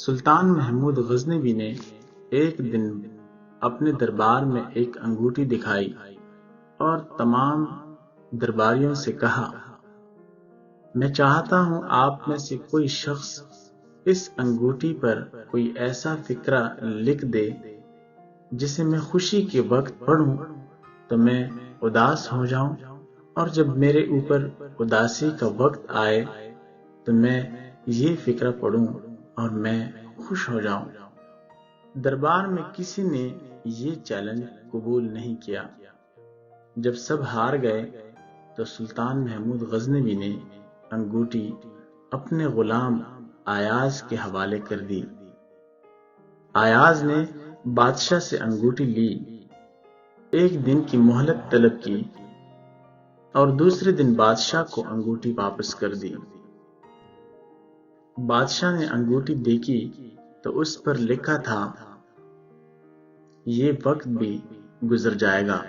سلطان محمود غزنوی نے ایک دن اپنے دربار میں ایک انگوٹھی دکھائی اور تمام درباریوں سے کہا، میں چاہتا ہوں آپ میں سے کوئی شخص اس انگوٹھی پر کوئی ایسا فقرہ لکھ دے جسے میں خوشی کے وقت پڑھوں تو میں اداس ہو جاؤں، اور جب میرے اوپر اداسی کا وقت آئے تو میں یہ فقرہ پڑھوں اور میں خوش ہو جاؤں۔ دربار میں کسی نے یہ چیلنج قبول نہیں کیا۔ جب سب ہار گئے تو سلطان محمود غزنوی نے انگوٹھی اپنے غلام ایاز کے حوالے کر دی۔ ایاز نے بادشاہ سے انگوٹھی لی، ایک دن کی مہلت طلب کی اور دوسرے دن بادشاہ کو انگوٹھی واپس کر دی۔ بادشاہ نے انگوٹھی دیکھی تو اس پر لکھا تھا، یہ وقت بھی گزر جائے گا۔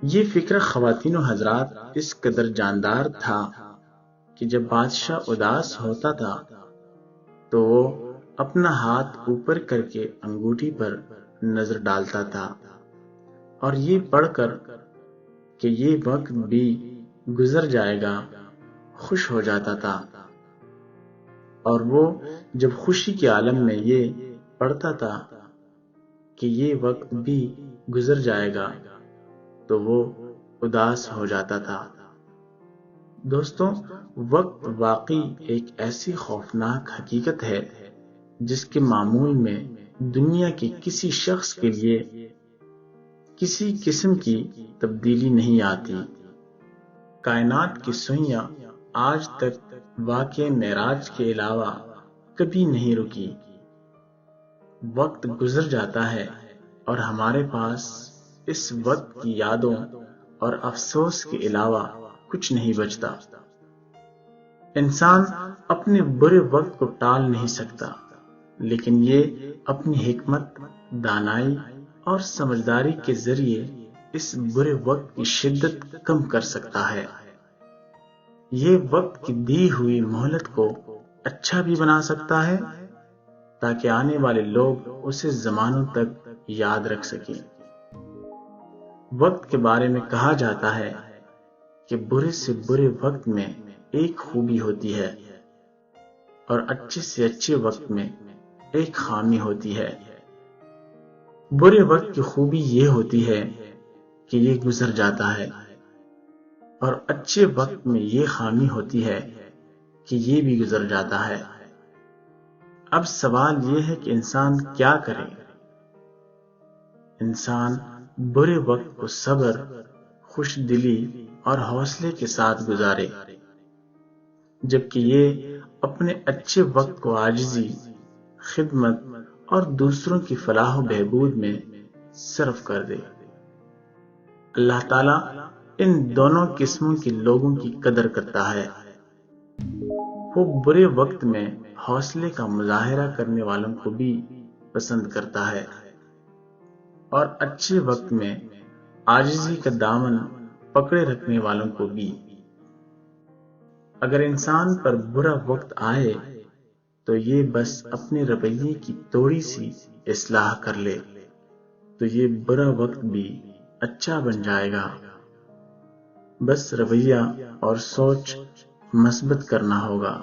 یہ فقرہ خواتین و حضرات اس قدر جاندار تھا کہ جب بادشاہ اداس ہوتا تھا تو وہ اپنا ہاتھ اوپر کر کے انگوٹھی پر نظر ڈالتا تھا اور یہ پڑھ کر کہ یہ وقت بھی گزر جائے گا خوش ہو جاتا تھا، اور وہ جب خوشی کے عالم میں یہ پڑھتا تھا کہ یہ وقت بھی گزر جائے گا تو وہ اداس ہو جاتا تھا۔ دوستوں، وقت واقعی ایک ایسی خوفناک حقیقت ہے جس کے معمول میں دنیا کے کسی شخص کے لیے کسی قسم کی تبدیلی نہیں آتی۔ کائنات کی سوئیاں آج تک واقع معراج کے علاوہ کبھی نہیں رکی۔ وقت گزر جاتا ہے اور ہمارے پاس اس وقت کی یادوں اور افسوس کے علاوہ کچھ نہیں بچتا۔ انسان اپنے برے وقت کو ٹال نہیں سکتا، لیکن یہ اپنی حکمت، دانائی اور سمجھداری کے ذریعے اس برے وقت کی شدت کم کر سکتا ہے۔ یہ وقت کی دی ہوئی مہلت کو اچھا بھی بنا سکتا ہے تاکہ آنے والے لوگ اسے زمانوں تک یاد رکھ سکیں۔ وقت کے بارے میں کہا جاتا ہے کہ برے سے برے وقت میں ایک خوبی ہوتی ہے اور اچھے سے اچھے وقت میں ایک خامی ہوتی ہے۔ برے وقت کی خوبی یہ ہوتی ہے کہ یہ گزر جاتا ہے، اور اچھے وقت میں یہ خامی ہوتی ہے کہ یہ بھی گزر جاتا ہے۔ اب سوال یہ ہے کہ انسان کیا کرے؟ انسان برے وقت کو صبر، خوش دلی اور حوصلے کے ساتھ گزارے، جبکہ یہ اپنے اچھے وقت کو عاجزی، خدمت اور دوسروں کی فلاح و بہبود میں صرف کر دے۔ اللہ تعالیٰ ان دونوں قسموں کے لوگوں کی قدر کرتا ہے۔ وہ برے وقت میں حوصلے کا مظاہرہ کرنے والوں کو بھی پسند کرتا ہے، اور اچھے وقت میں عاجزی کا دامن پکڑے رکھنے والوں کو بھی۔ اگر انسان پر برا وقت آئے تو یہ بس اپنے رویے کی تھوڑی سی اصلاح کر لے تو یہ برا وقت بھی اچھا بن جائے گا۔ بس رویہ اور سوچ مثبت کرنا ہوگا۔